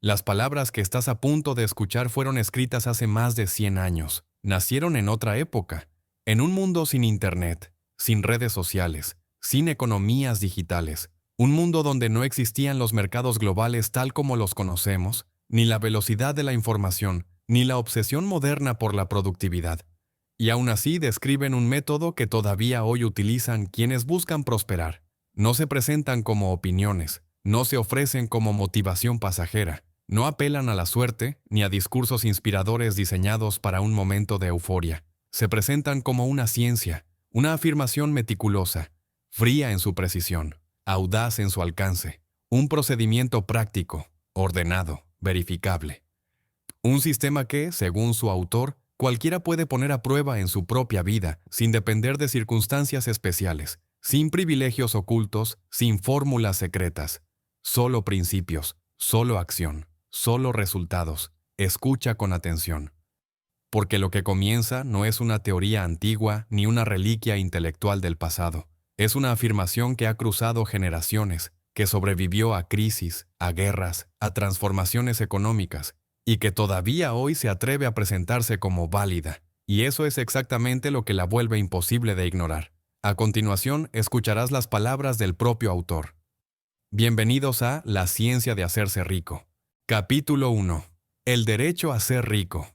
Las palabras que estás a punto de escuchar fueron escritas hace más de 100 años. Nacieron en otra época, en un mundo sin internet, sin redes sociales, sin economías digitales, un mundo donde no existían los mercados globales tal como los conocemos, ni la velocidad de la información, ni la obsesión moderna por la productividad. Y aún así describen un método que todavía hoy utilizan quienes buscan prosperar. No se presentan como opiniones, no se ofrecen como motivación pasajera, no apelan a la suerte ni a discursos inspiradores diseñados para un momento de euforia. Se presentan como una ciencia, una afirmación meticulosa, fría en su precisión, audaz en su alcance, un procedimiento práctico, ordenado, verificable. Un sistema que, según su autor, cualquiera puede poner a prueba en su propia vida, sin depender de circunstancias especiales, sin privilegios ocultos, sin fórmulas secretas. Solo principios, solo acción, solo resultados. Escucha con atención. Porque lo que comienza no es una teoría antigua ni una reliquia intelectual del pasado. Es una afirmación que ha cruzado generaciones, que sobrevivió a crisis, a guerras, a transformaciones económicas, y que todavía hoy se atreve a presentarse como válida. Y eso es exactamente lo que la vuelve imposible de ignorar. A continuación, escucharás las palabras del propio autor. Bienvenidos a La ciencia de hacerse rico. Capítulo 1. El derecho a ser rico.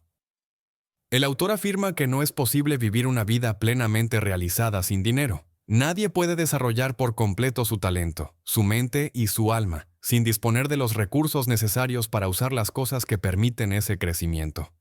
El autor afirma que no es posible vivir una vida plenamente realizada sin dinero. Nadie puede desarrollar por completo su talento, su mente y su alma, sin disponer de los recursos necesarios para usar las cosas que permiten ese crecimiento.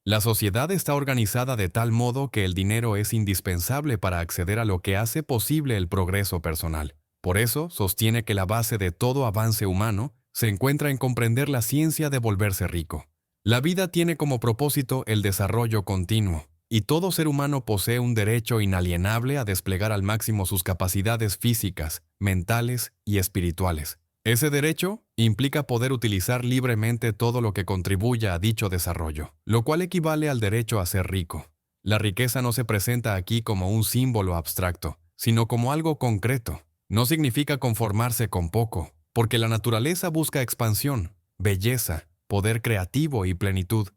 La sociedad está organizada de tal modo que el dinero es indispensable para acceder a lo que hace posible el progreso personal. Por eso, sostiene que la base de todo avance humano se encuentra en comprender la ciencia de volverse rico. La vida tiene como propósito el desarrollo continuo, y todo ser humano posee un derecho inalienable a desplegar al máximo sus capacidades físicas, mentales y espirituales. Ese derecho implica poder utilizar libremente todo lo que contribuya a dicho desarrollo, lo cual equivale al derecho a ser rico. La riqueza no se presenta aquí como un símbolo abstracto, sino como algo concreto. No significa conformarse con poco, porque la naturaleza busca expansión, belleza, poder creativo y plenitud.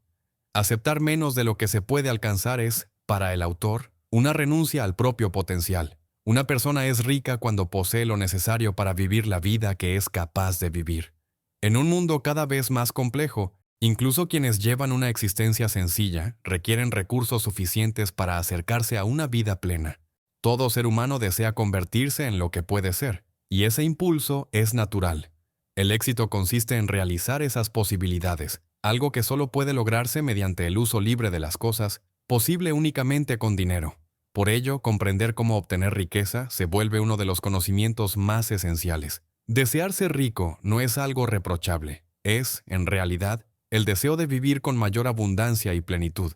Aceptar menos de lo que se puede alcanzar es, para el autor, una renuncia al propio potencial. Una persona es rica cuando posee lo necesario para vivir la vida que es capaz de vivir. En un mundo cada vez más complejo, incluso quienes llevan una existencia sencilla requieren recursos suficientes para acercarse a una vida plena. Todo ser humano desea convertirse en lo que puede ser, y ese impulso es natural. El éxito consiste en realizar esas posibilidades, algo que solo puede lograrse mediante el uso libre de las cosas, posible únicamente con dinero. Por ello, comprender cómo obtener riqueza se vuelve uno de los conocimientos más esenciales. Desear ser rico no es algo reprochable, es, en realidad, el deseo de vivir con mayor abundancia y plenitud.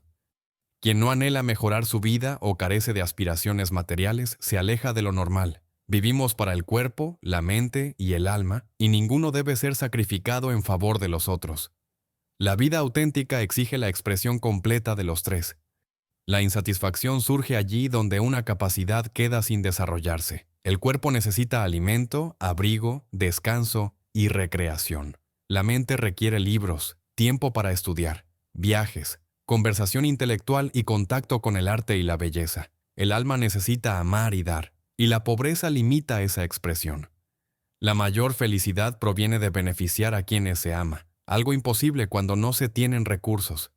Quien no anhela mejorar su vida o carece de aspiraciones materiales se aleja de lo normal. Vivimos para el cuerpo, la mente y el alma, y ninguno debe ser sacrificado en favor de los otros. La vida auténtica exige la expresión completa de los tres. La insatisfacción surge allí donde una capacidad queda sin desarrollarse. El cuerpo necesita alimento, abrigo, descanso y recreación. La mente requiere libros, tiempo para estudiar, viajes, conversación intelectual y contacto con el arte y la belleza. El alma necesita amar y dar, y la pobreza limita esa expresión. La mayor felicidad proviene de beneficiar a quienes se ama, algo imposible cuando no se tienen recursos.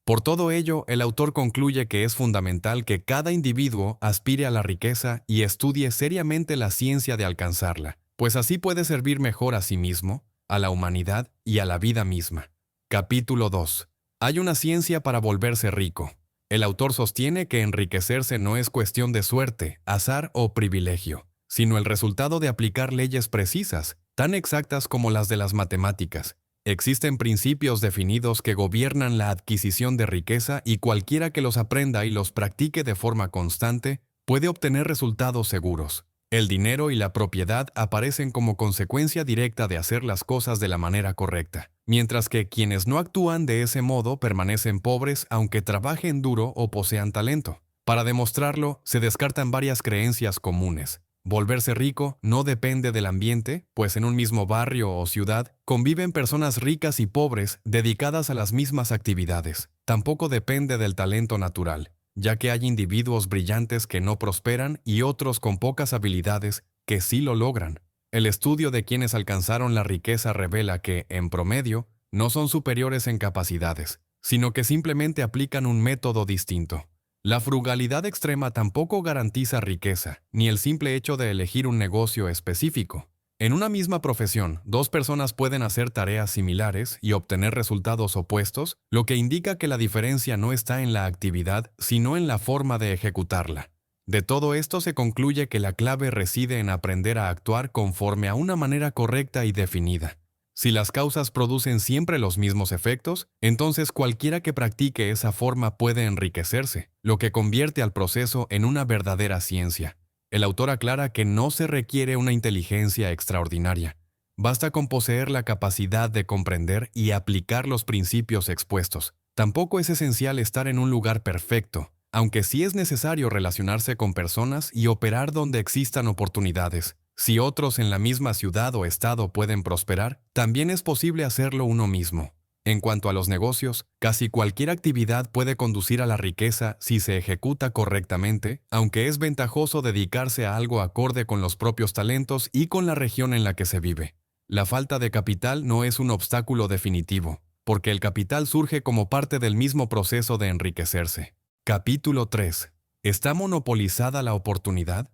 Por todo ello, el autor concluye que es fundamental que cada individuo aspire a la riqueza y estudie seriamente la ciencia de alcanzarla, pues así puede servir mejor a sí mismo, a la humanidad y a la vida misma. Capítulo 2. Hay una ciencia para volverse rico. El autor sostiene que enriquecerse no es cuestión de suerte, azar o privilegio, sino el resultado de aplicar leyes precisas, tan exactas como las de las matemáticas. Existen principios definidos que gobiernan la adquisición de riqueza y cualquiera que los aprenda y los practique de forma constante puede obtener resultados seguros. El dinero y la propiedad aparecen como consecuencia directa de hacer las cosas de la manera correcta, mientras que quienes no actúan de ese modo permanecen pobres aunque trabajen duro o posean talento. Para demostrarlo, se descartan varias creencias comunes. Volverse rico no depende del ambiente, pues en un mismo barrio o ciudad conviven personas ricas y pobres dedicadas a las mismas actividades. Tampoco depende del talento natural, ya que hay individuos brillantes que no prosperan y otros con pocas habilidades que sí lo logran. El estudio de quienes alcanzaron la riqueza revela que, en promedio, no son superiores en capacidades, sino que simplemente aplican un método distinto. La frugalidad extrema tampoco garantiza riqueza, ni el simple hecho de elegir un negocio específico. En una misma profesión, dos personas pueden hacer tareas similares y obtener resultados opuestos, lo que indica que la diferencia no está en la actividad, sino en la forma de ejecutarla. De todo esto se concluye que la clave reside en aprender a actuar conforme a una manera correcta y definida. Si las causas producen siempre los mismos efectos, entonces cualquiera que practique esa forma puede enriquecerse, lo que convierte al proceso en una verdadera ciencia. El autor aclara que no se requiere una inteligencia extraordinaria. Basta con poseer la capacidad de comprender y aplicar los principios expuestos. Tampoco es esencial estar en un lugar perfecto, aunque sí es necesario relacionarse con personas y operar donde existan oportunidades. Si otros en la misma ciudad o estado pueden prosperar, también es posible hacerlo uno mismo. En cuanto a los negocios, casi cualquier actividad puede conducir a la riqueza si se ejecuta correctamente, aunque es ventajoso dedicarse a algo acorde con los propios talentos y con la región en la que se vive. La falta de capital no es un obstáculo definitivo, porque el capital surge como parte del mismo proceso de enriquecerse. Capítulo 3. ¿Está monopolizada la oportunidad?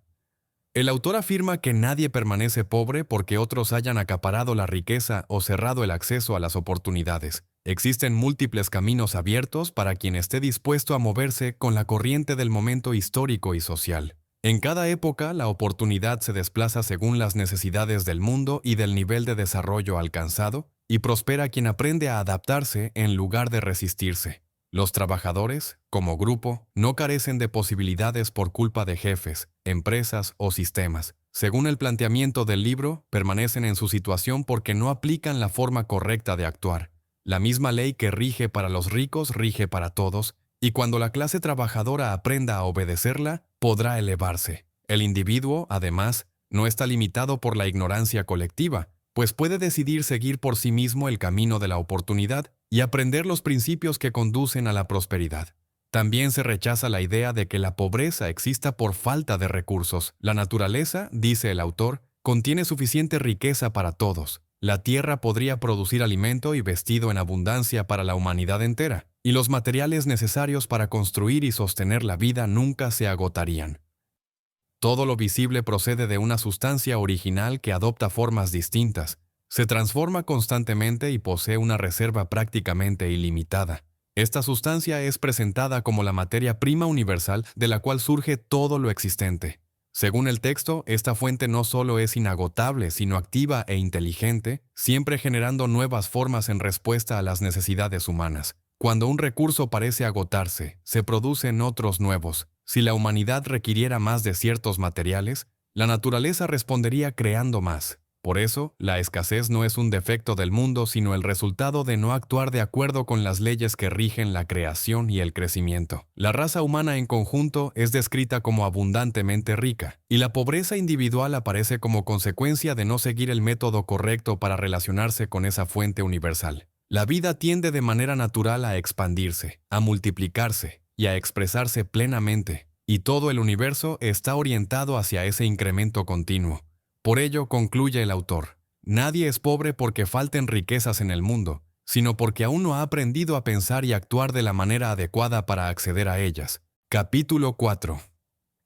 El autor afirma que nadie permanece pobre porque otros hayan acaparado la riqueza o cerrado el acceso a las oportunidades. Existen múltiples caminos abiertos para quien esté dispuesto a moverse con la corriente del momento histórico y social. En cada época, la oportunidad se desplaza según las necesidades del mundo y del nivel de desarrollo alcanzado, y prospera quien aprende a adaptarse en lugar de resistirse. Los trabajadores, como grupo, no carecen de posibilidades por culpa de jefes, empresas o sistemas. Según el planteamiento del libro, permanecen en su situación porque no aplican la forma correcta de actuar. La misma ley que rige para los ricos rige para todos, y cuando la clase trabajadora aprenda a obedecerla, podrá elevarse. El individuo, además, no está limitado por la ignorancia colectiva, pues puede decidir seguir por sí mismo el camino de la oportunidad y aprender los principios que conducen a la prosperidad. También se rechaza la idea de que la pobreza exista por falta de recursos. La naturaleza, dice el autor, contiene suficiente riqueza para todos. La tierra podría producir alimento y vestido en abundancia para la humanidad entera, y los materiales necesarios para construir y sostener la vida nunca se agotarían. Todo lo visible procede de una sustancia original que adopta formas distintas, se transforma constantemente y posee una reserva prácticamente ilimitada. Esta sustancia es presentada como la materia prima universal de la cual surge todo lo existente. Según el texto, esta fuente no solo es inagotable, sino activa e inteligente, siempre generando nuevas formas en respuesta a las necesidades humanas. Cuando un recurso parece agotarse, se producen otros nuevos. Si la humanidad requiriera más de ciertos materiales, la naturaleza respondería creando más. Por eso, la escasez no es un defecto del mundo, sino el resultado de no actuar de acuerdo con las leyes que rigen la creación y el crecimiento. La raza humana en conjunto es descrita como abundantemente rica, y la pobreza individual aparece como consecuencia de no seguir el método correcto para relacionarse con esa fuente universal. La vida tiende de manera natural a expandirse, a multiplicarse y a expresarse plenamente, y todo el universo está orientado hacia ese incremento continuo. Por ello, concluye el autor, nadie es pobre porque falten riquezas en el mundo, sino porque aún no ha aprendido a pensar y actuar de la manera adecuada para acceder a ellas. Capítulo 4.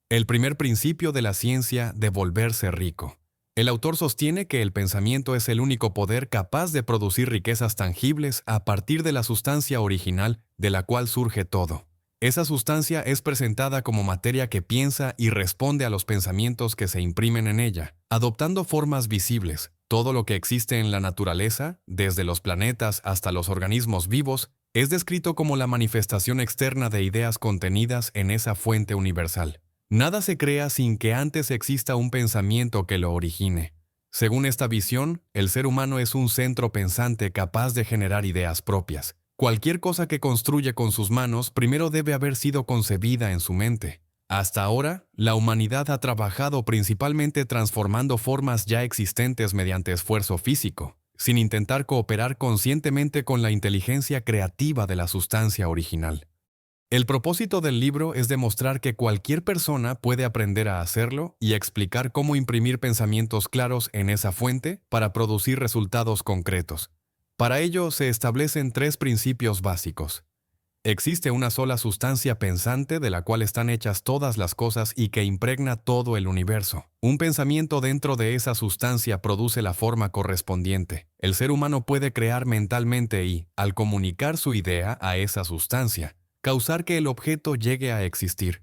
El primer principio de la ciencia de volverse rico. El autor sostiene que el pensamiento es el único poder capaz de producir riquezas tangibles a partir de la sustancia original de la cual surge todo. Esa sustancia es presentada como materia que piensa y responde a los pensamientos que se imprimen en ella, adoptando formas visibles. Todo lo que existe en la naturaleza, desde los planetas hasta los organismos vivos, es descrito como la manifestación externa de ideas contenidas en esa fuente universal. Nada se crea sin que antes exista un pensamiento que lo origine. Según esta visión, el ser humano es un centro pensante capaz de generar ideas propias. Cualquier cosa que construye con sus manos primero debe haber sido concebida en su mente. Hasta ahora, la humanidad ha trabajado principalmente transformando formas ya existentes mediante esfuerzo físico, sin intentar cooperar conscientemente con la inteligencia creativa de la sustancia original. El propósito del libro es demostrar que cualquier persona puede aprender a hacerlo y explicar cómo imprimir pensamientos claros en esa fuente para producir resultados concretos. Para ello se establecen 3 principios básicos. Existe una sola sustancia pensante de la cual están hechas todas las cosas y que impregna todo el universo. Un pensamiento dentro de esa sustancia produce la forma correspondiente. El ser humano puede crear mentalmente y, al comunicar su idea a esa sustancia, causar que el objeto llegue a existir.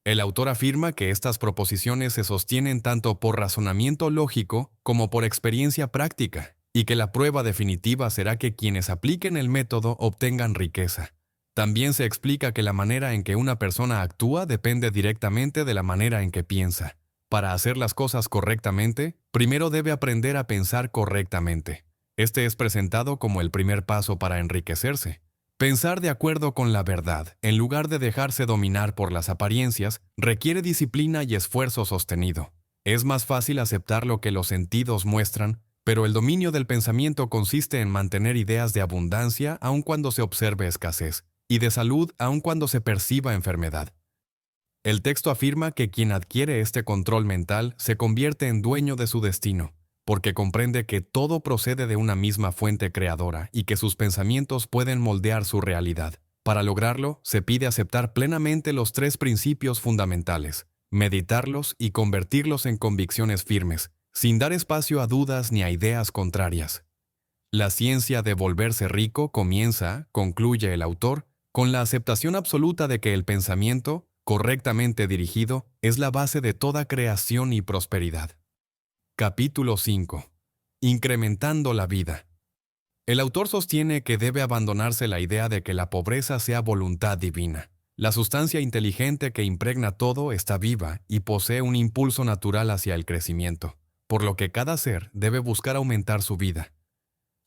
El autor afirma que estas proposiciones se sostienen tanto por razonamiento lógico como por experiencia práctica, y que la prueba definitiva será que quienes apliquen el método obtengan riqueza. También se explica que la manera en que una persona actúa depende directamente de la manera en que piensa. Para hacer las cosas correctamente, primero debe aprender a pensar correctamente. Este es presentado como el primer paso para enriquecerse. Pensar de acuerdo con la verdad, en lugar de dejarse dominar por las apariencias, requiere disciplina y esfuerzo sostenido. Es más fácil aceptar lo que los sentidos muestran, pero el dominio del pensamiento consiste en mantener ideas de abundancia aun cuando se observe escasez, y de salud aun cuando se perciba enfermedad. El texto afirma que quien adquiere este control mental se convierte en dueño de su destino, porque comprende que todo procede de una misma fuente creadora y que sus pensamientos pueden moldear su realidad. Para lograrlo, se pide aceptar plenamente los 3 principios fundamentales, meditarlos y convertirlos en convicciones firmes, sin dar espacio a dudas ni a ideas contrarias. La ciencia de volverse rico comienza, concluye el autor, con la aceptación absoluta de que el pensamiento, correctamente dirigido, es la base de toda creación y prosperidad. Capítulo 5. Incrementando la vida. El autor sostiene que debe abandonarse la idea de que la pobreza sea voluntad divina. La sustancia inteligente que impregna todo está viva y posee un impulso natural hacia el crecimiento, por lo que cada ser debe buscar aumentar su vida.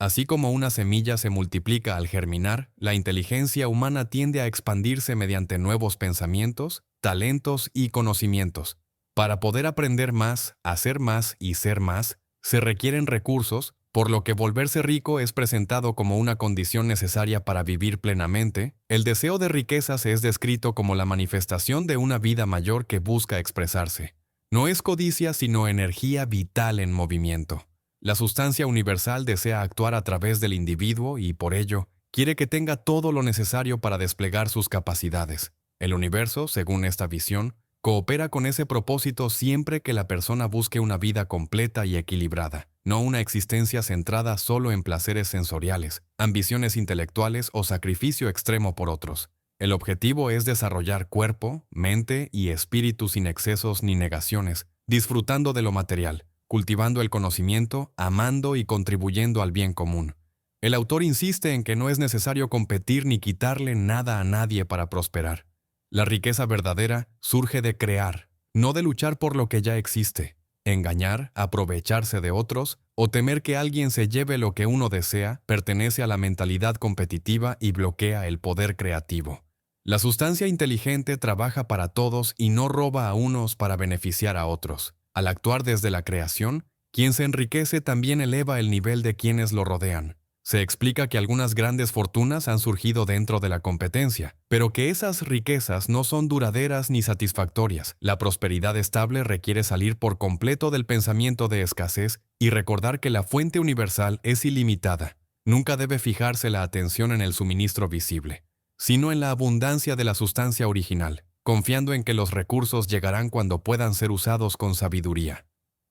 Así como una semilla se multiplica al germinar, la inteligencia humana tiende a expandirse mediante nuevos pensamientos, talentos y conocimientos. Para poder aprender más, hacer más y ser más, se requieren recursos, por lo que volverse rico es presentado como una condición necesaria para vivir plenamente. El deseo de riquezas es descrito como la manifestación de una vida mayor que busca expresarse. No es codicia, sino energía vital en movimiento. La sustancia universal desea actuar a través del individuo y, por ello, quiere que tenga todo lo necesario para desplegar sus capacidades. El universo, según esta visión, coopera con ese propósito siempre que la persona busque una vida completa y equilibrada, no una existencia centrada solo en placeres sensoriales, ambiciones intelectuales o sacrificio extremo por otros. El objetivo es desarrollar cuerpo, mente y espíritu sin excesos ni negaciones, disfrutando de lo material, cultivando el conocimiento, amando y contribuyendo al bien común. El autor insiste en que no es necesario competir ni quitarle nada a nadie para prosperar. La riqueza verdadera surge de crear, no de luchar por lo que ya existe. Engañar, aprovecharse de otros o temer que alguien se lleve lo que uno desea pertenece a la mentalidad competitiva y bloquea el poder creativo. La sustancia inteligente trabaja para todos y no roba a unos para beneficiar a otros. Al actuar desde la creación, quien se enriquece también eleva el nivel de quienes lo rodean. Se explica que algunas grandes fortunas han surgido dentro de la competencia, pero que esas riquezas no son duraderas ni satisfactorias. La prosperidad estable requiere salir por completo del pensamiento de escasez y recordar que la fuente universal es ilimitada. Nunca debe fijarse la atención en el suministro visible, sino en la abundancia de la sustancia original, confiando en que los recursos llegarán cuando puedan ser usados con sabiduría.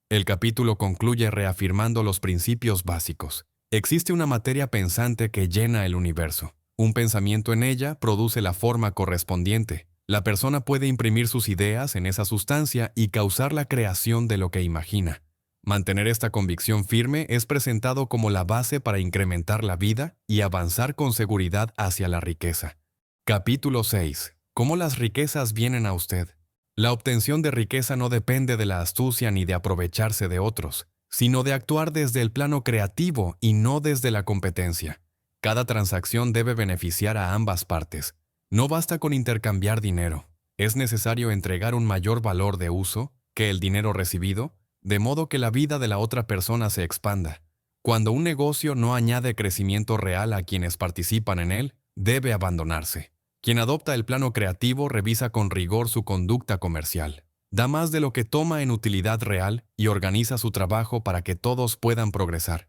El capítulo concluye reafirmando los principios básicos. Existe una materia pensante que llena el universo. Un pensamiento en ella produce la forma correspondiente. La persona puede imprimir sus ideas en esa sustancia y causar la creación de lo que imagina. Mantener esta convicción firme es presentado como la base para incrementar la vida y avanzar con seguridad hacia la riqueza. Capítulo 6. ¿Cómo las riquezas vienen a usted? La obtención de riqueza no depende de la astucia ni de aprovecharse de otros, sino de actuar desde el plano creativo y no desde la competencia. Cada transacción debe beneficiar a ambas partes. No basta con intercambiar dinero. es necesario entregar un mayor valor de uso que el dinero recibido, de modo que la vida de la otra persona se expanda. Cuando un negocio no añade crecimiento real a quienes participan en él, debe abandonarse. Quien adopta el plano creativo revisa con rigor su conducta comercial. Da más de lo que toma en utilidad real y organiza su trabajo para que todos puedan progresar.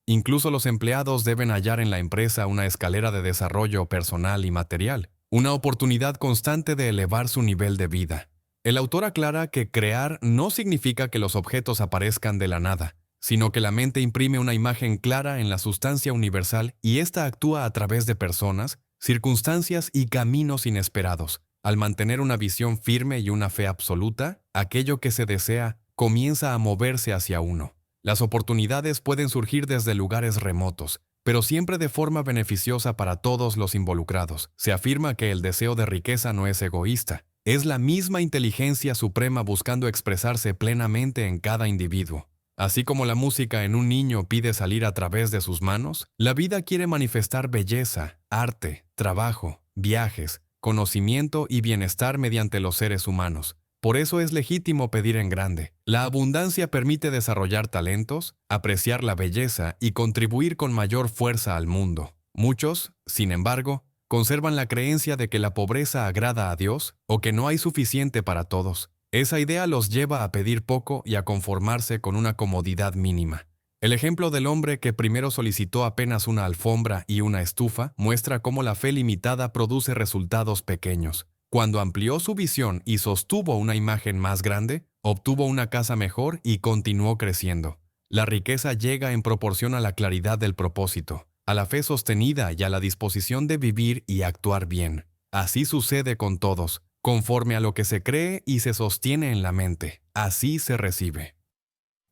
Incluso los empleados deben hallar en la empresa una escalera de desarrollo personal y material, una oportunidad constante de elevar su nivel de vida. El autor aclara que crear no significa que los objetos aparezcan de la nada, sino que la mente imprime una imagen clara en la sustancia universal y ésta actúa a través de personas, circunstancias y caminos inesperados. Al mantener una visión firme y una fe absoluta, aquello que se desea comienza a moverse hacia uno. Las oportunidades pueden surgir desde lugares remotos, pero siempre de forma beneficiosa para todos los involucrados. Se afirma que el deseo de riqueza no es egoísta. Es la misma inteligencia suprema buscando expresarse plenamente en cada individuo. Así como la música en un niño pide salir a través de sus manos, la vida quiere manifestar belleza, arte, trabajo, viajes, conocimiento y bienestar mediante los seres humanos. Por eso es legítimo pedir en grande. La abundancia permite desarrollar talentos, apreciar la belleza y contribuir con mayor fuerza al mundo. Muchos, sin embargo, conservan la creencia de que la pobreza agrada a Dios o que no hay suficiente para todos. Esa idea los lleva a pedir poco y a conformarse con una comodidad mínima. El ejemplo del hombre que primero solicitó apenas una alfombra y una estufa muestra cómo la fe limitada produce resultados pequeños. Cuando amplió su visión y sostuvo una imagen más grande, obtuvo una casa mejor y continuó creciendo. La riqueza llega en proporción a la claridad del propósito, a la fe sostenida y a la disposición de vivir y actuar bien. Así sucede con todos. Conforme a lo que se cree y se sostiene en la mente, así se recibe.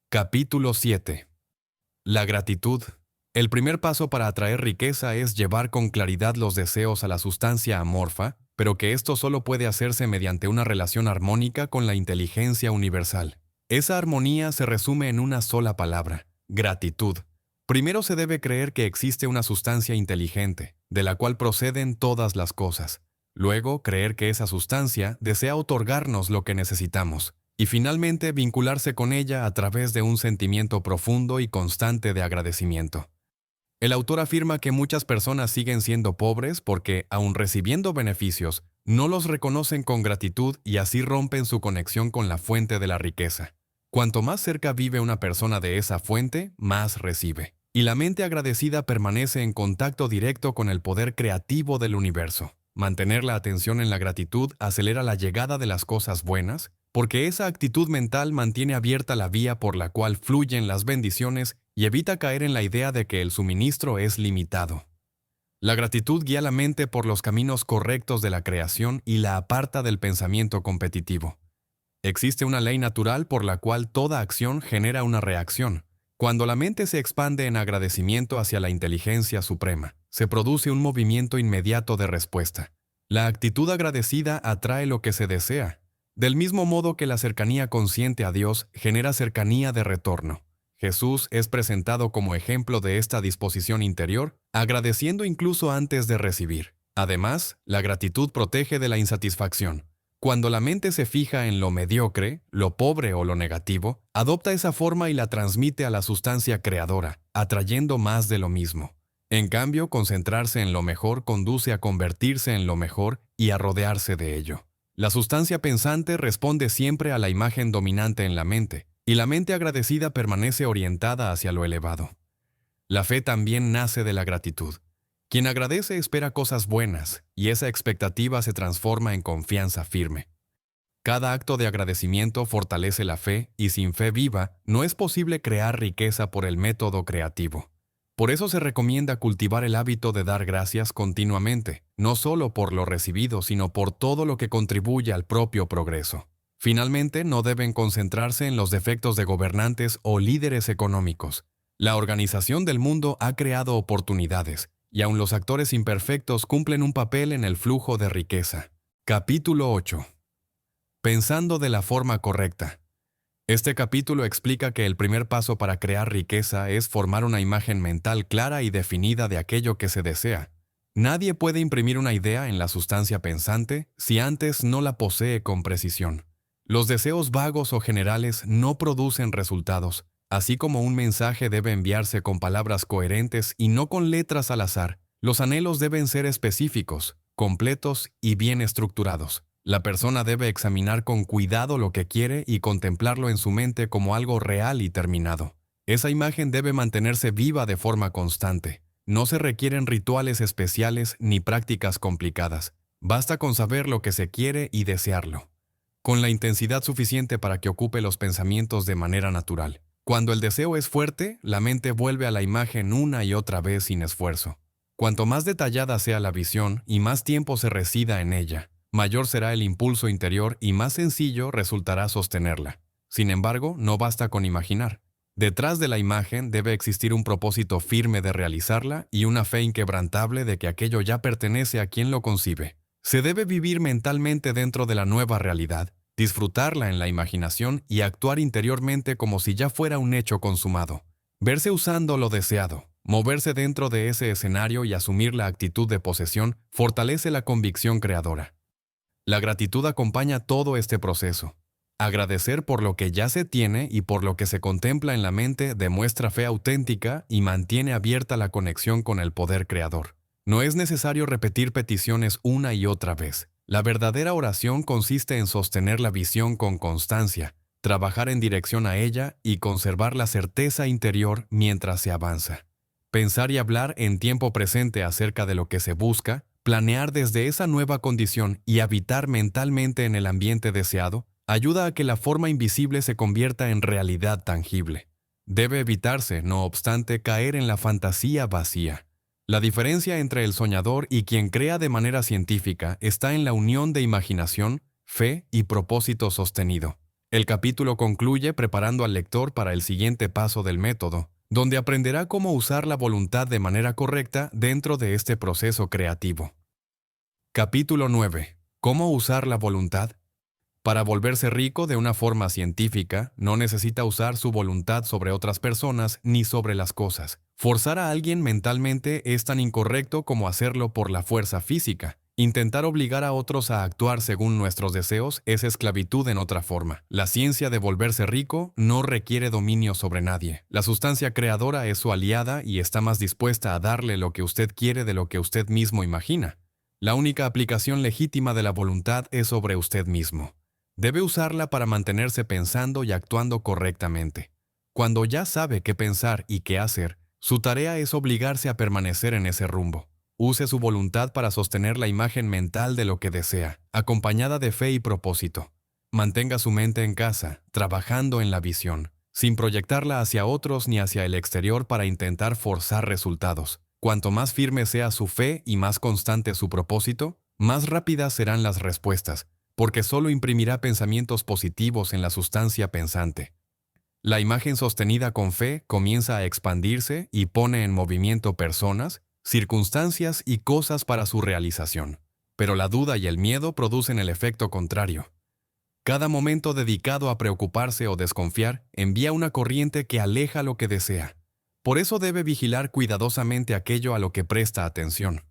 Capítulo 7. La gratitud. El primer paso para atraer riqueza es llevar con claridad los deseos a la sustancia amorfa, pero que esto solo puede hacerse mediante una relación armónica con la inteligencia universal. Esa armonía se resume en una sola palabra: gratitud. Primero se debe creer que existe una sustancia inteligente, de la cual proceden todas las cosas. Luego, creer que esa sustancia desea otorgarnos lo que necesitamos. Y finalmente, vincularse con ella a través de un sentimiento profundo y constante de agradecimiento. El autor afirma que muchas personas siguen siendo pobres porque, aun recibiendo beneficios, no los reconocen con gratitud y así rompen su conexión con la fuente de la riqueza. Cuanto más cerca vive una persona de esa fuente, más recibe. Y la mente agradecida permanece en contacto directo con el poder creativo del universo. Mantener la atención en la gratitud acelera la llegada de las cosas buenas, porque esa actitud mental mantiene abierta la vía por la cual fluyen las bendiciones y evita caer en la idea de que el suministro es limitado. La gratitud guía la mente por los caminos correctos de la creación y la aparta del pensamiento competitivo. Existe una ley natural por la cual toda acción genera una reacción. Cuando la mente se expande en agradecimiento hacia la inteligencia suprema, se produce un movimiento inmediato de respuesta. La actitud agradecida atrae lo que se desea, del mismo modo que la cercanía consciente a Dios genera cercanía de retorno. Jesús es presentado como ejemplo de esta disposición interior, agradeciendo incluso antes de recibir. Además, la gratitud protege de la insatisfacción. Cuando la mente se fija en lo mediocre, lo pobre o lo negativo, adopta esa forma y la transmite a la sustancia creadora, atrayendo más de lo mismo. En cambio, concentrarse en lo mejor conduce a convertirse en lo mejor y a rodearse de ello. La sustancia pensante responde siempre a la imagen dominante en la mente, y la mente agradecida permanece orientada hacia lo elevado. La fe también nace de la gratitud. Quien agradece espera cosas buenas, y esa expectativa se transforma en confianza firme. Cada acto de agradecimiento fortalece la fe, y sin fe viva, no es posible crear riqueza por el método creativo. Por eso se recomienda cultivar el hábito de dar gracias continuamente, no solo por lo recibido, sino por todo lo que contribuye al propio progreso. Finalmente, no deben concentrarse en los defectos de gobernantes o líderes económicos. La organización del mundo ha creado oportunidades, y aun los actores imperfectos cumplen un papel en el flujo de riqueza. Capítulo 8. Pensando de la forma correcta. Este capítulo explica que el primer paso para crear riqueza es formar una imagen mental clara y definida de aquello que se desea. Nadie puede imprimir una idea en la sustancia pensante si antes no la posee con precisión. Los deseos vagos o generales no producen resultados, así como un mensaje debe enviarse con palabras coherentes y no con letras al azar. Los anhelos deben ser específicos, completos y bien estructurados. La persona debe examinar con cuidado lo que quiere y contemplarlo en su mente como algo real y terminado. Esa imagen debe mantenerse viva de forma constante. No se requieren rituales especiales ni prácticas complicadas. Basta con saber lo que se quiere y desearlo, con la intensidad suficiente para que ocupe los pensamientos de manera natural. Cuando el deseo es fuerte, la mente vuelve a la imagen una y otra vez sin esfuerzo. Cuanto más detallada sea la visión y más tiempo se resida en ella, mayor será el impulso interior y más sencillo resultará sostenerla. Sin embargo, no basta con imaginar. Detrás de la imagen debe existir un propósito firme de realizarla y una fe inquebrantable de que aquello ya pertenece a quien lo concibe. Se debe vivir mentalmente dentro de la nueva realidad, disfrutarla en la imaginación y actuar interiormente como si ya fuera un hecho consumado. Verse usando lo deseado, moverse dentro de ese escenario y asumir la actitud de posesión fortalece la convicción creadora. La gratitud acompaña todo este proceso. Agradecer por lo que ya se tiene y por lo que se contempla en la mente demuestra fe auténtica y mantiene abierta la conexión con el poder creador. No es necesario repetir peticiones una y otra vez. La verdadera oración consiste en sostener la visión con constancia, trabajar en dirección a ella y conservar la certeza interior mientras se avanza. Pensar y hablar en tiempo presente acerca de lo que se busca, planear desde esa nueva condición y habitar mentalmente en el ambiente deseado, ayuda a que la forma invisible se convierta en realidad tangible. Debe evitarse, no obstante, caer en la fantasía vacía. La diferencia entre el soñador y quien crea de manera científica está en la unión de imaginación, fe y propósito sostenido. El capítulo concluye preparando al lector para el siguiente paso del método, donde aprenderá cómo usar la voluntad de manera correcta dentro de este proceso creativo. Capítulo 9. ¿Cómo usar la voluntad? Para volverse rico de una forma científica, no necesita usar su voluntad sobre otras personas ni sobre las cosas. Forzar a alguien mentalmente es tan incorrecto como hacerlo por la fuerza física. Intentar obligar a otros a actuar según nuestros deseos es esclavitud en otra forma. La ciencia de volverse rico no requiere dominio sobre nadie. La sustancia creadora es su aliada y está más dispuesta a darle lo que usted quiere de lo que usted mismo imagina. La única aplicación legítima de la voluntad es sobre usted mismo. Debe usarla para mantenerse pensando y actuando correctamente. Cuando ya sabe qué pensar y qué hacer, su tarea es obligarse a permanecer en ese rumbo. Use su voluntad para sostener la imagen mental de lo que desea, acompañada de fe y propósito. Mantenga su mente en casa, trabajando en la visión, sin proyectarla hacia otros ni hacia el exterior para intentar forzar resultados. Cuanto más firme sea su fe y más constante su propósito, más rápidas serán las respuestas, porque solo imprimirá pensamientos positivos en la sustancia pensante. La imagen sostenida con fe comienza a expandirse y pone en movimiento personas, circunstancias y cosas para su realización. Pero la duda y el miedo producen el efecto contrario. Cada momento dedicado a preocuparse o desconfiar envía una corriente que aleja lo que desea. Por eso debe vigilar cuidadosamente aquello a lo que presta atención.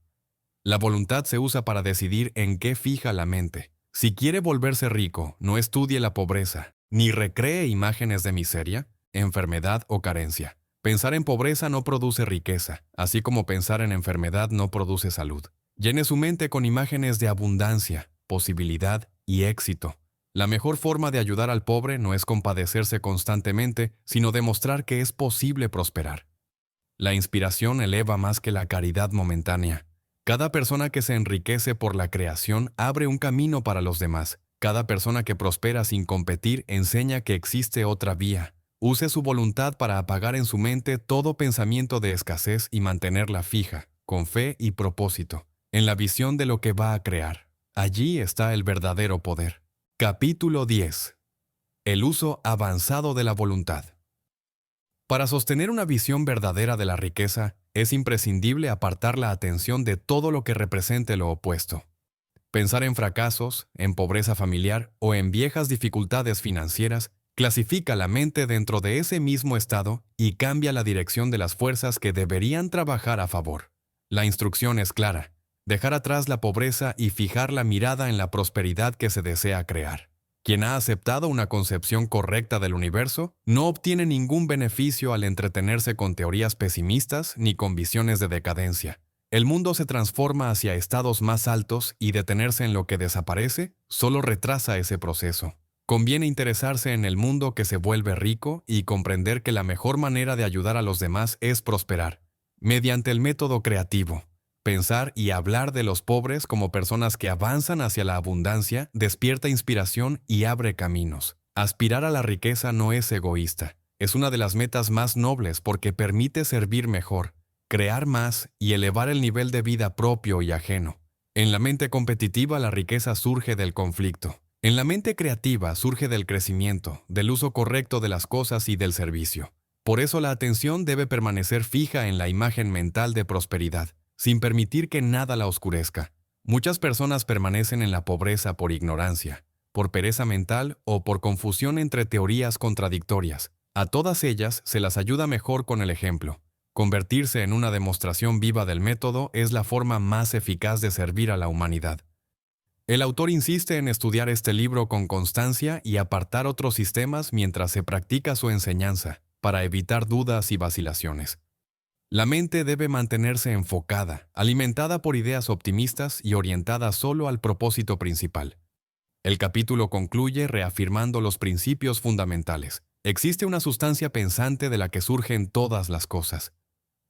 La voluntad se usa para decidir en qué fija la mente. Si quiere volverse rico, no estudie la pobreza, ni recree imágenes de miseria, enfermedad o carencia. Pensar en pobreza no produce riqueza, así como pensar en enfermedad no produce salud. Llene su mente con imágenes de abundancia, posibilidad y éxito. La mejor forma de ayudar al pobre no es compadecerse constantemente, sino demostrar que es posible prosperar. La inspiración eleva más que la caridad momentánea. Cada persona que se enriquece por la creación abre un camino para los demás. Cada persona que prospera sin competir enseña que existe otra vía. Use su voluntad para apagar en su mente todo pensamiento de escasez y mantenerla fija, con fe y propósito, en la visión de lo que va a crear. Allí está el verdadero poder. Capítulo 10. El uso avanzado de la voluntad. Para sostener una visión verdadera de la riqueza, es imprescindible apartar la atención de todo lo que represente lo opuesto. Pensar en fracasos, en pobreza familiar o en viejas dificultades financieras clasifica la mente dentro de ese mismo estado y cambia la dirección de las fuerzas que deberían trabajar a favor. La instrucción es clara. dejar atrás la pobreza y fijar la mirada en la prosperidad que se desea crear. Quien ha aceptado una concepción correcta del universo no obtiene ningún beneficio al entretenerse con teorías pesimistas ni con visiones de decadencia. El mundo se transforma hacia estados más altos y detenerse en lo que desaparece solo retrasa ese proceso. Conviene interesarse en el mundo que se vuelve rico y comprender que la mejor manera de ayudar a los demás es prosperar, mediante el método creativo. Pensar y hablar de los pobres como personas que avanzan hacia la abundancia despierta inspiración y abre caminos. Aspirar a la riqueza no es egoísta. Es una de las metas más nobles porque permite servir mejor, crear más y elevar el nivel de vida propio y ajeno. En la mente competitiva la riqueza surge del conflicto. En la mente creativa surge del crecimiento, del uso correcto de las cosas y del servicio. Por eso la atención debe permanecer fija en la imagen mental de prosperidad, sin permitir que nada la oscurezca. Muchas personas permanecen en la pobreza por ignorancia, por pereza mental o por confusión entre teorías contradictorias. A todas ellas se las ayuda mejor con el ejemplo. Convertirse en una demostración viva del método es la forma más eficaz de servir a la humanidad. El autor insiste en estudiar este libro con constancia y apartar otros sistemas mientras se practica su enseñanza, para evitar dudas y vacilaciones. La mente debe mantenerse enfocada, alimentada por ideas optimistas y orientada solo al propósito principal. El capítulo concluye reafirmando los principios fundamentales. Existe una sustancia pensante de la que surgen todas las cosas.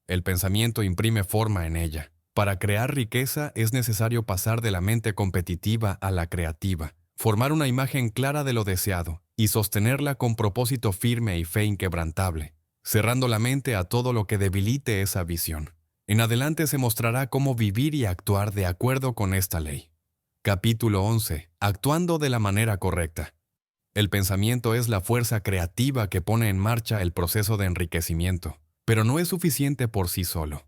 El pensamiento imprime forma en ella. Para crear riqueza es necesario pasar de la mente competitiva a la creativa, formar una imagen clara de lo deseado y sostenerla con propósito firme y fe inquebrantable, cerrando la mente a todo lo que debilite esa visión. En adelante se mostrará cómo vivir y actuar de acuerdo con esta ley. Capítulo 11. Actuando de la manera correcta. El pensamiento es la fuerza creativa que pone en marcha el proceso de enriquecimiento, pero no es suficiente por sí solo.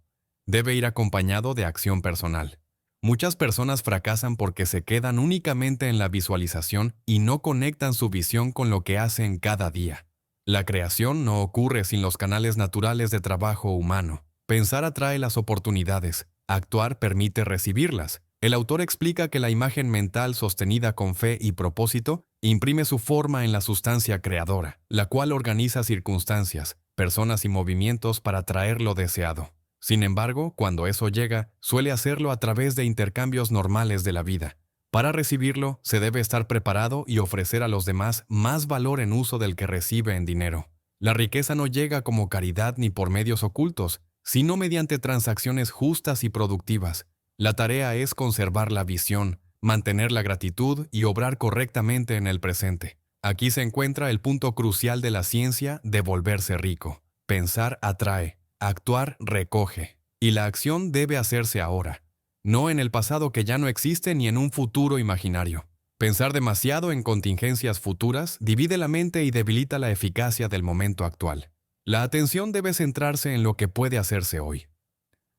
Debe ir acompañado de acción personal. Muchas personas fracasan porque se quedan únicamente en la visualización y no conectan su visión con lo que hacen cada día. La creación no ocurre sin los canales naturales de trabajo humano. Pensar atrae las oportunidades, actuar permite recibirlas. El autor explica que la imagen mental sostenida con fe y propósito imprime su forma en la sustancia creadora, la cual organiza circunstancias, personas y movimientos para traer lo deseado. Sin embargo, cuando eso llega, suele hacerlo a través de intercambios normales de la vida. Para recibirlo, se debe estar preparado y ofrecer a los demás más valor en uso del que recibe en dinero. La riqueza no llega como caridad ni por medios ocultos, sino mediante transacciones justas y productivas. La tarea es conservar la visión, mantener la gratitud y obrar correctamente en el presente. Aquí se encuentra el punto crucial de la ciencia de volverse rico. Pensar atrae, actuar recoge, y la acción debe hacerse ahora, no en el pasado que ya no existe ni en un futuro imaginario. Pensar demasiado en contingencias futuras divide la mente y debilita la eficacia del momento actual. La atención debe centrarse en lo que puede hacerse hoy.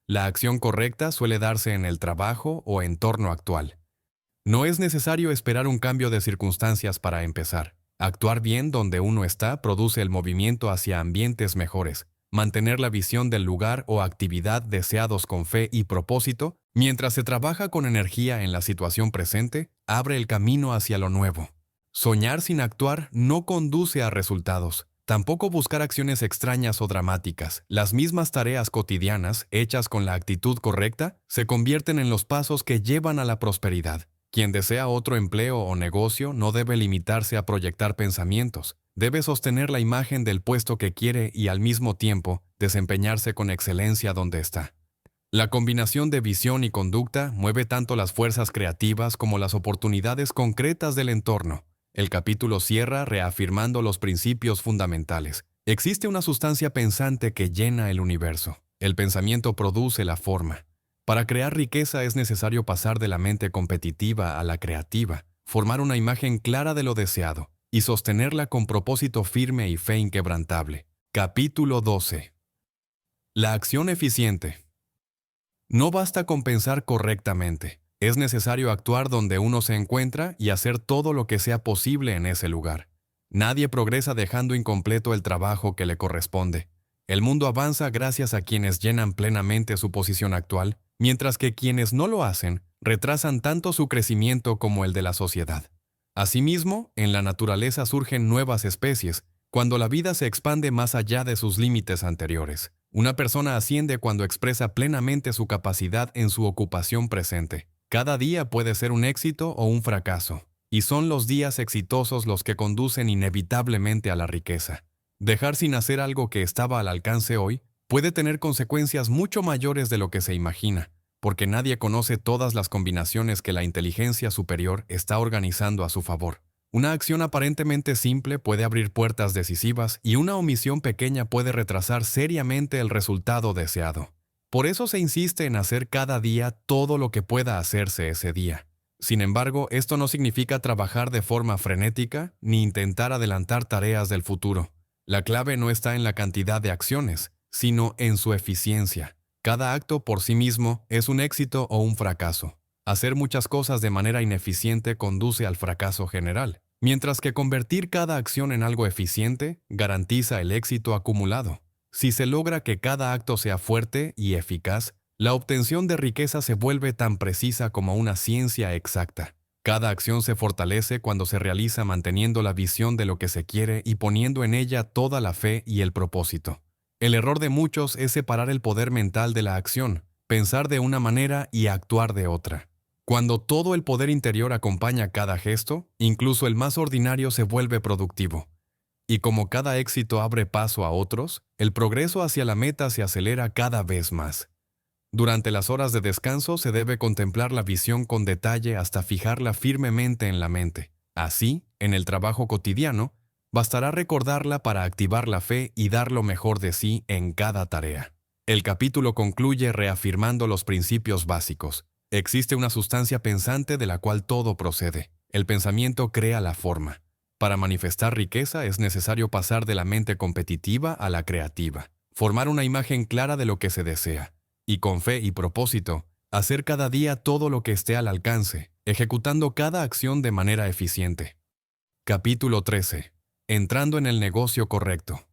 La acción correcta suele darse en el trabajo o entorno actual. No es necesario esperar un cambio de circunstancias para empezar. Actuar bien donde uno está produce el movimiento hacia ambientes mejores. Mantener la visión del lugar o actividad deseados con fe y propósito, mientras se trabaja con energía en la situación presente, abre el camino hacia lo nuevo. Soñar sin actuar no conduce a resultados. Tampoco buscar acciones extrañas o dramáticas. Las mismas tareas cotidianas, hechas con la actitud correcta, se convierten en los pasos que llevan a la prosperidad. Quien desea otro empleo o negocio no debe limitarse a proyectar pensamientos. Debe sostener la imagen del puesto que quiere y al mismo tiempo desempeñarse con excelencia donde está. La combinación de visión y conducta mueve tanto las fuerzas creativas como las oportunidades concretas del entorno. El capítulo cierra reafirmando los principios fundamentales. Existe una sustancia pensante que llena el universo. El pensamiento produce la forma. Para crear riqueza es necesario pasar de la mente competitiva a la creativa, formar una imagen clara de lo deseado y sostenerla con propósito firme y fe inquebrantable. Capítulo 12. La acción eficiente. No basta con pensar correctamente. Es necesario actuar donde uno se encuentra y hacer todo lo que sea posible en ese lugar. Nadie progresa dejando incompleto el trabajo que le corresponde. El mundo avanza gracias a quienes llenan plenamente su posición actual mientras que quienes no lo hacen retrasan tanto su crecimiento como el de la sociedad. Asimismo, en la naturaleza surgen nuevas especies, cuando la vida se expande más allá de sus límites anteriores. Una persona asciende cuando expresa plenamente su capacidad en su ocupación presente. Cada día puede ser un éxito o un fracaso, y son los días exitosos los que conducen inevitablemente a la riqueza. Dejar sin hacer algo que estaba al alcance hoy puede tener consecuencias mucho mayores de lo que se imagina, porque nadie conoce todas las combinaciones que la inteligencia superior está organizando a su favor. Una acción aparentemente simple puede abrir puertas decisivas y una omisión pequeña puede retrasar seriamente el resultado deseado. Por eso se insiste en hacer cada día todo lo que pueda hacerse ese día. Sin embargo, esto no significa trabajar de forma frenética ni intentar adelantar tareas del futuro. La clave no está en la cantidad de acciones, sino en su eficiencia. Cada acto por sí mismo es un éxito o un fracaso. Hacer muchas cosas de manera ineficiente conduce al fracaso general, mientras que convertir cada acción en algo eficiente garantiza el éxito acumulado. Si se logra que cada acto sea fuerte y eficaz, la obtención de riqueza se vuelve tan precisa como una ciencia exacta. Cada acción se fortalece cuando se realiza manteniendo la visión de lo que se quiere y poniendo en ella toda la fe y el propósito. El error de muchos es separar el poder mental de la acción, pensar de una manera y actuar de otra. Cuando todo el poder interior acompaña cada gesto, incluso el más ordinario se vuelve productivo. Y como cada éxito abre paso a otros, el progreso hacia la meta se acelera cada vez más. Durante las horas de descanso se debe contemplar la visión con detalle hasta fijarla firmemente en la mente. Así, en el trabajo cotidiano, bastará recordarla para activar la fe y dar lo mejor de sí en cada tarea. El capítulo concluye reafirmando los principios básicos. Existe una sustancia pensante de la cual todo procede. El pensamiento crea la forma. Para manifestar riqueza es necesario pasar de la mente competitiva a la creativa, formar una imagen clara de lo que se desea, y con fe y propósito, hacer cada día todo lo que esté al alcance, ejecutando cada acción de manera eficiente. Capítulo 13. Entrando en el negocio correcto.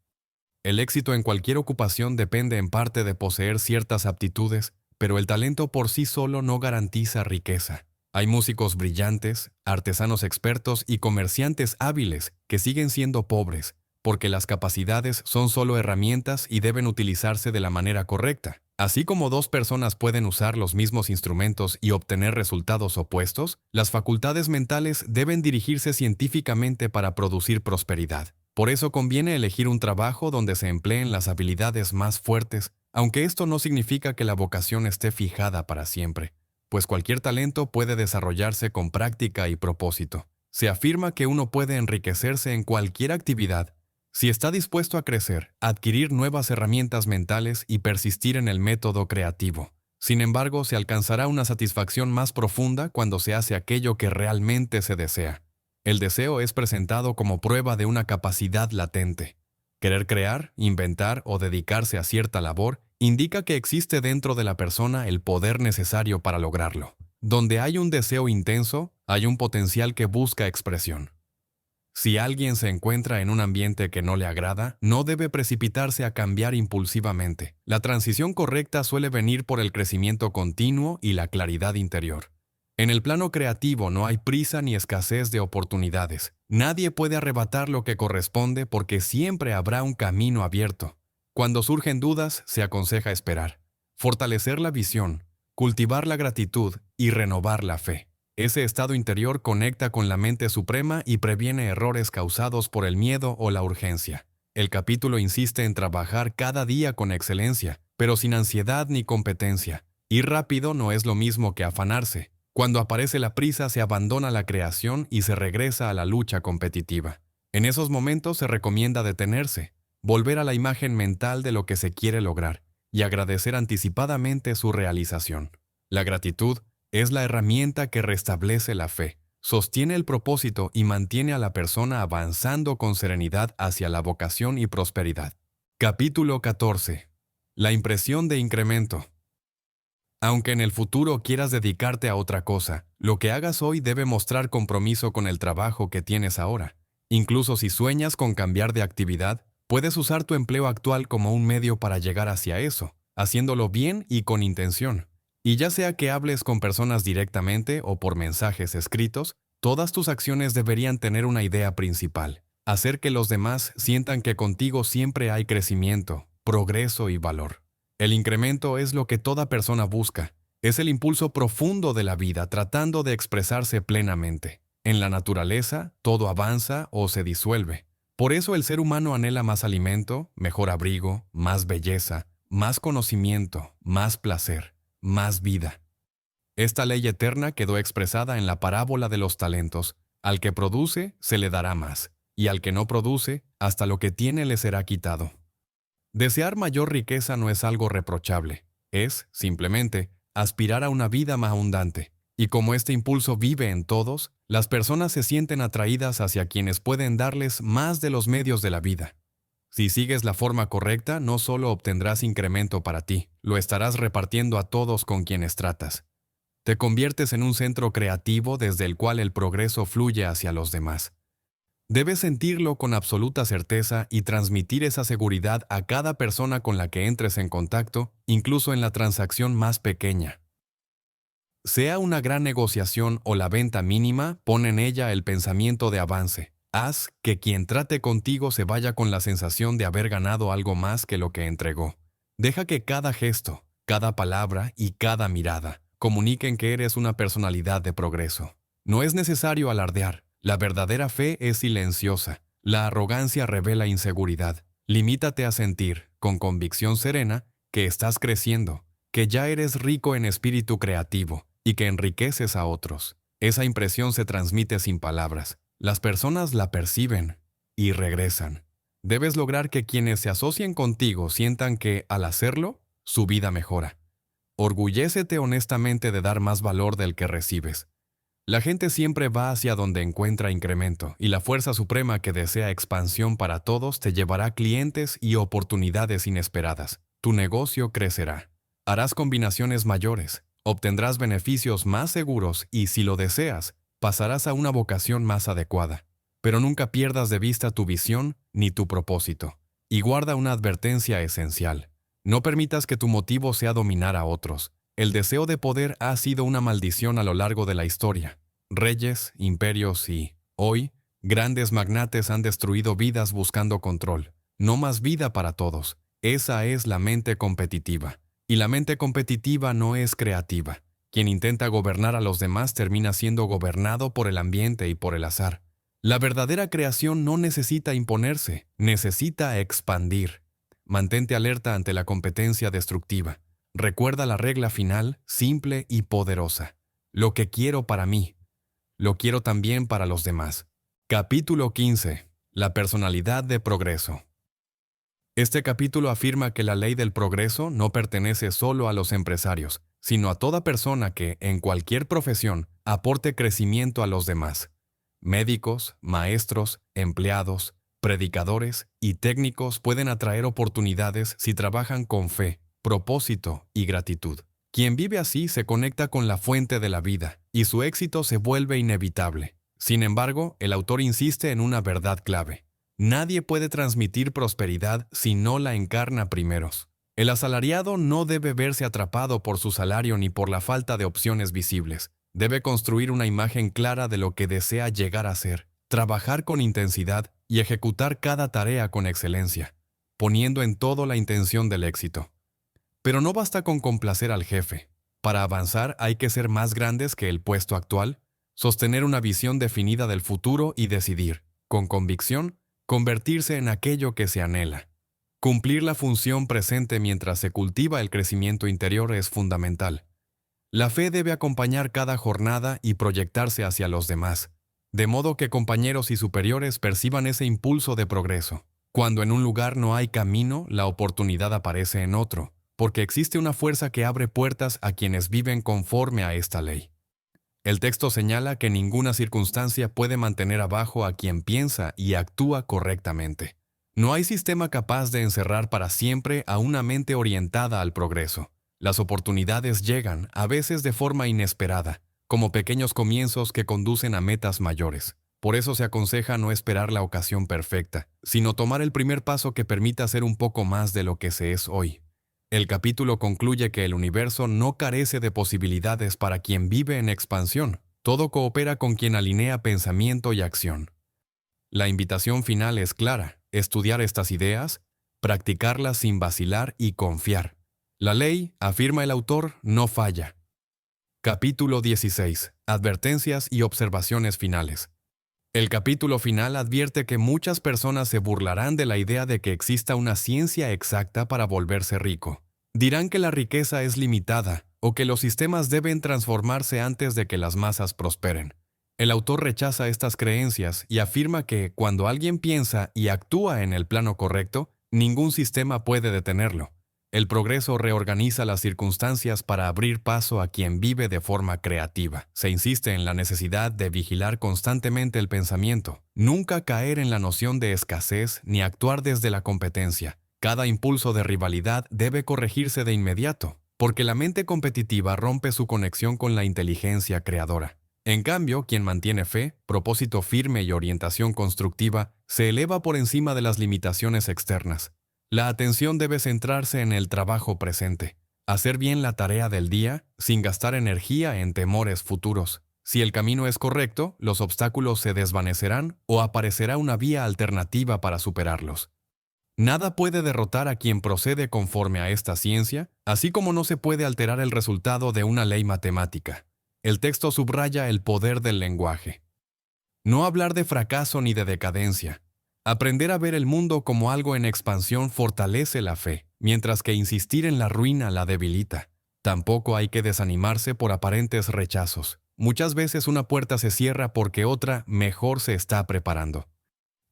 El éxito en cualquier ocupación depende en parte de poseer ciertas aptitudes, pero el talento por sí solo no garantiza riqueza. Hay músicos brillantes, artesanos expertos y comerciantes hábiles que siguen siendo pobres, porque las capacidades son solo herramientas y deben utilizarse de la manera correcta. Así como dos personas pueden usar los mismos instrumentos y obtener resultados opuestos, las facultades mentales deben dirigirse científicamente para producir prosperidad. Por eso conviene elegir un trabajo donde se empleen las habilidades más fuertes, aunque esto no significa que la vocación esté fijada para siempre, pues cualquier talento puede desarrollarse con práctica y propósito. Se afirma que uno puede enriquecerse en cualquier actividad si está dispuesto a crecer, adquirir nuevas herramientas mentales y persistir en el método creativo. Sin embargo, se alcanzará una satisfacción más profunda cuando se hace aquello que realmente se desea. El deseo es presentado como prueba de una capacidad latente. Querer crear, inventar o dedicarse a cierta labor indica que existe dentro de la persona el poder necesario para lograrlo. Donde hay un deseo intenso, hay un potencial que busca expresión. Si alguien se encuentra en un ambiente que no le agrada, no debe precipitarse a cambiar impulsivamente. La transición correcta suele venir por el crecimiento continuo y la claridad interior. En el plano creativo no hay prisa ni escasez de oportunidades. Nadie puede arrebatar lo que corresponde porque siempre habrá un camino abierto. Cuando surgen dudas, se aconseja esperar, fortalecer la visión, cultivar la gratitud y renovar la fe. Ese estado interior conecta con la mente suprema y previene errores causados por el miedo o la urgencia. El capítulo insiste en trabajar cada día con excelencia, pero sin ansiedad ni competencia. Ir rápido no es lo mismo que afanarse. Cuando aparece la prisa se abandona la creación y se regresa a la lucha competitiva. En esos momentos se recomienda detenerse, volver a la imagen mental de lo que se quiere lograr y agradecer anticipadamente su realización. La gratitud es la herramienta que restablece la fe, sostiene el propósito y mantiene a la persona avanzando con serenidad hacia la vocación y prosperidad. Capítulo 14. La impresión de incremento. Aunque en el futuro quieras dedicarte a otra cosa, lo que hagas hoy debe mostrar compromiso con el trabajo que tienes ahora. Incluso si sueñas con cambiar de actividad, puedes usar tu empleo actual como un medio para llegar hacia eso, haciéndolo bien y con intención. Y ya sea que hables con personas directamente o por mensajes escritos, todas tus acciones deberían tener una idea principal: hacer que los demás sientan que contigo siempre hay crecimiento, progreso y valor. El incremento es lo que toda persona busca. Es el impulso profundo de la vida tratando de expresarse plenamente. En la naturaleza, todo avanza o se disuelve. Por eso el ser humano anhela más alimento, mejor abrigo, más belleza, más conocimiento, más placer, más vida. Esta ley eterna quedó expresada en la parábola de los talentos: al que produce, se le dará más, y al que no produce, hasta lo que tiene le será quitado. Desear mayor riqueza no es algo reprochable, es, simplemente, aspirar a una vida más abundante. Y como este impulso vive en todos, las personas se sienten atraídas hacia quienes pueden darles más de los medios de la vida. Si sigues la forma correcta, no solo obtendrás incremento para ti, lo estarás repartiendo a todos con quienes tratas. Te conviertes en un centro creativo desde el cual el progreso fluye hacia los demás. Debes sentirlo con absoluta certeza y transmitir esa seguridad a cada persona con la que entres en contacto, incluso en la transacción más pequeña. Sea una gran negociación o la venta mínima, pon en ella el pensamiento de avance. Haz que quien trate contigo se vaya con la sensación de haber ganado algo más que lo que entregó. Deja que cada gesto, cada palabra y cada mirada comuniquen que eres una personalidad de progreso. No es necesario alardear. La verdadera fe es silenciosa. La arrogancia revela inseguridad. Limítate a sentir, con convicción serena, que estás creciendo, que ya eres rico en espíritu creativo y que enriqueces a otros. Esa impresión se transmite sin palabras. Las personas la perciben y regresan. Debes lograr que quienes se asocien contigo sientan que, al hacerlo, su vida mejora. Orgullécete honestamente de dar más valor del que recibes. La gente siempre va hacia donde encuentra incremento, y la fuerza suprema que desea expansión para todos te llevará clientes y oportunidades inesperadas. Tu negocio crecerá. Harás combinaciones mayores, obtendrás beneficios más seguros y, si lo deseas, pasarás a una vocación más adecuada. Pero nunca pierdas de vista tu visión ni tu propósito. Y guarda una advertencia esencial. No permitas que tu motivo sea dominar a otros. El deseo de poder ha sido una maldición a lo largo de la historia. Reyes, imperios y, hoy, grandes magnates han destruido vidas buscando control. No más vida para todos. Esa es la mente competitiva. Y la mente competitiva no es creativa. Quien intenta gobernar a los demás termina siendo gobernado por el ambiente y por el azar. La verdadera creación no necesita imponerse, necesita expandir. Mantente alerta ante la competencia destructiva. Recuerda la regla final, simple y poderosa. Lo que quiero para mí, lo quiero también para los demás. Capítulo 15. La personalidad de progreso. Este capítulo afirma que la ley del progreso no pertenece solo a los empresarios, sino a toda persona que, en cualquier profesión, aporte crecimiento a los demás. Médicos, maestros, empleados, predicadores y técnicos pueden atraer oportunidades si trabajan con fe, propósito y gratitud. Quien vive así se conecta con la fuente de la vida, y su éxito se vuelve inevitable. Sin embargo, el autor insiste en una verdad clave. Nadie puede transmitir prosperidad si no la encarna primero. El asalariado no debe verse atrapado por su salario ni por la falta de opciones visibles. Debe construir una imagen clara de lo que desea llegar a ser, trabajar con intensidad y ejecutar cada tarea con excelencia, poniendo en todo la intención del éxito. Pero no basta con complacer al jefe. Para avanzar hay que ser más grandes que el puesto actual, sostener una visión definida del futuro y decidir, con convicción, convertirse en aquello que se anhela. Cumplir la función presente mientras se cultiva el crecimiento interior es fundamental. La fe debe acompañar cada jornada y proyectarse hacia los demás, de modo que compañeros y superiores perciban ese impulso de progreso. Cuando en un lugar no hay camino, la oportunidad aparece en otro, porque existe una fuerza que abre puertas a quienes viven conforme a esta ley. El texto señala que ninguna circunstancia puede mantener abajo a quien piensa y actúa correctamente. No hay sistema capaz de encerrar para siempre a una mente orientada al progreso. Las oportunidades llegan, a veces de forma inesperada, como pequeños comienzos que conducen a metas mayores. Por eso se aconseja no esperar la ocasión perfecta, sino tomar el primer paso que permita ser un poco más de lo que se es hoy. El capítulo concluye que el universo no carece de posibilidades para quien vive en expansión. Todo coopera con quien alinea pensamiento y acción. La invitación final es clara: estudiar estas ideas, practicarlas sin vacilar y confiar. La ley, afirma el autor, no falla. Capítulo 16. Advertencias y observaciones finales. El capítulo final advierte que muchas personas se burlarán de la idea de que exista una ciencia exacta para volverse rico. Dirán que la riqueza es limitada o que los sistemas deben transformarse antes de que las masas prosperen. El autor rechaza estas creencias y afirma que cuando alguien piensa y actúa en el plano correcto, ningún sistema puede detenerlo. El progreso reorganiza las circunstancias para abrir paso a quien vive de forma creativa. Se insiste en la necesidad de vigilar constantemente el pensamiento, nunca caer en la noción de escasez ni actuar desde la competencia. Cada impulso de rivalidad debe corregirse de inmediato, porque la mente competitiva rompe su conexión con la inteligencia creadora. En cambio, quien mantiene fe, propósito firme y orientación constructiva, se eleva por encima de las limitaciones externas. La atención debe centrarse en el trabajo presente, hacer bien la tarea del día sin gastar energía en temores futuros. Si el camino es correcto, los obstáculos se desvanecerán o aparecerá una vía alternativa para superarlos. Nada puede derrotar a quien procede conforme a esta ciencia, así como no se puede alterar el resultado de una ley matemática. El texto subraya el poder del lenguaje. No hablar de fracaso ni de decadencia. Aprender a ver el mundo como algo en expansión fortalece la fe, mientras que insistir en la ruina la debilita. Tampoco hay que desanimarse por aparentes rechazos. Muchas veces una puerta se cierra porque otra mejor se está preparando.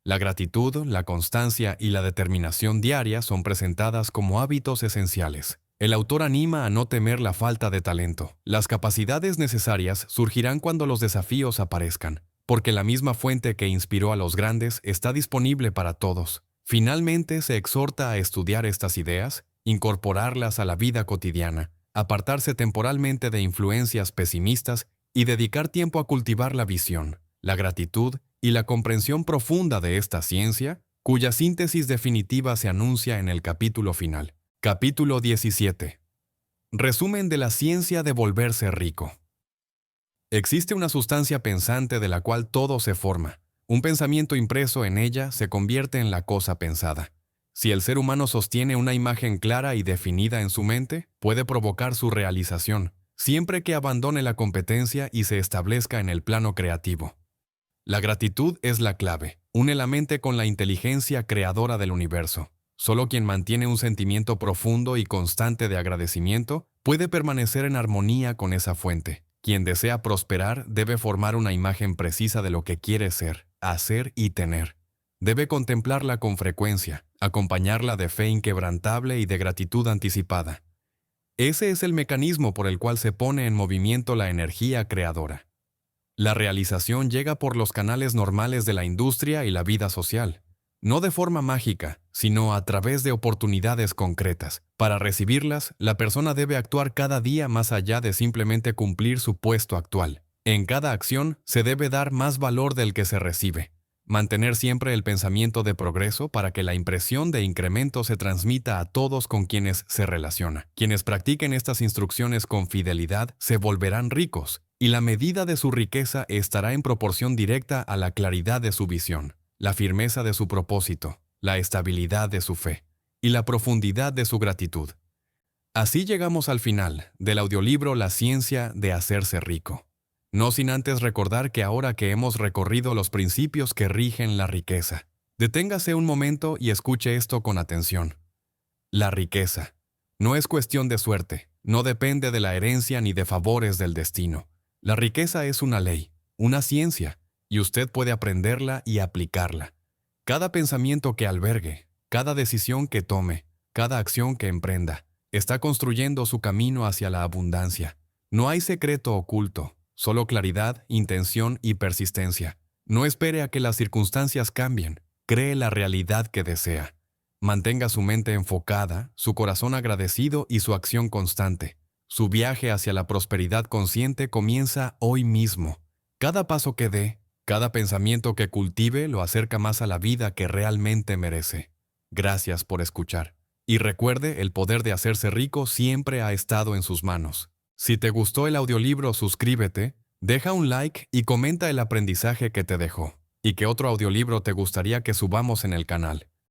La gratitud, la constancia y la determinación diaria son presentadas como hábitos esenciales. El autor anima a no temer la falta de talento. Las capacidades necesarias surgirán cuando los desafíos aparezcan, porque la misma fuente que inspiró a los grandes está disponible para todos. Finalmente, se exhorta a estudiar estas ideas, incorporarlas a la vida cotidiana, apartarse temporalmente de influencias pesimistas y dedicar tiempo a cultivar la visión, la gratitud y la comprensión profunda de esta ciencia, cuya síntesis definitiva se anuncia en el capítulo final. Capítulo 17. Resumen de la ciencia de volverse rico. Existe una sustancia pensante de la cual todo se forma. Un pensamiento impreso en ella se convierte en la cosa pensada. Si el ser humano sostiene una imagen clara y definida en su mente, puede provocar su realización, siempre que abandone la competencia y se establezca en el plano creativo. La gratitud es la clave. Une la mente con la inteligencia creadora del universo. Solo quien mantiene un sentimiento profundo y constante de agradecimiento puede permanecer en armonía con esa fuente. Quien desea prosperar debe formar una imagen precisa de lo que quiere ser, hacer y tener. Debe contemplarla con frecuencia, acompañarla de fe inquebrantable y de gratitud anticipada. Ese es el mecanismo por el cual se pone en movimiento la energía creadora. La realización llega por los canales normales de la industria y la vida social, no de forma mágica, sino a través de oportunidades concretas. Para recibirlas, la persona debe actuar cada día más allá de simplemente cumplir su puesto actual. En cada acción se debe dar más valor del que se recibe. Mantener siempre el pensamiento de progreso para que la impresión de incremento se transmita a todos con quienes se relaciona. Quienes practiquen estas instrucciones con fidelidad se volverán ricos, y la medida de su riqueza estará en proporción directa a la claridad de su visión, la firmeza de su propósito, la estabilidad de su fe y la profundidad de su gratitud. Así llegamos al final del audiolibro La ciencia de hacerse rico. No sin antes recordar que ahora que hemos recorrido los principios que rigen la riqueza, deténgase un momento y escuche esto con atención. La riqueza no es cuestión de suerte, no depende de la herencia ni de favores del destino. La riqueza es una ley, una ciencia, y usted puede aprenderla y aplicarla. Cada pensamiento que albergue, cada decisión que tome, cada acción que emprenda, está construyendo su camino hacia la abundancia. No hay secreto oculto, solo claridad, intención y persistencia. No espere a que las circunstancias cambien, cree la realidad que desea. Mantenga su mente enfocada, su corazón agradecido y su acción constante. Su viaje hacia la prosperidad consciente comienza hoy mismo. Cada paso que dé, cada pensamiento que cultive lo acerca más a la vida que realmente merece. Gracias por escuchar. Y recuerde, el poder de hacerse rico siempre ha estado en sus manos. Si te gustó el audiolibro, suscríbete, deja un like y comenta el aprendizaje que te dejó. ¿Y qué otro audiolibro te gustaría que subamos en el canal?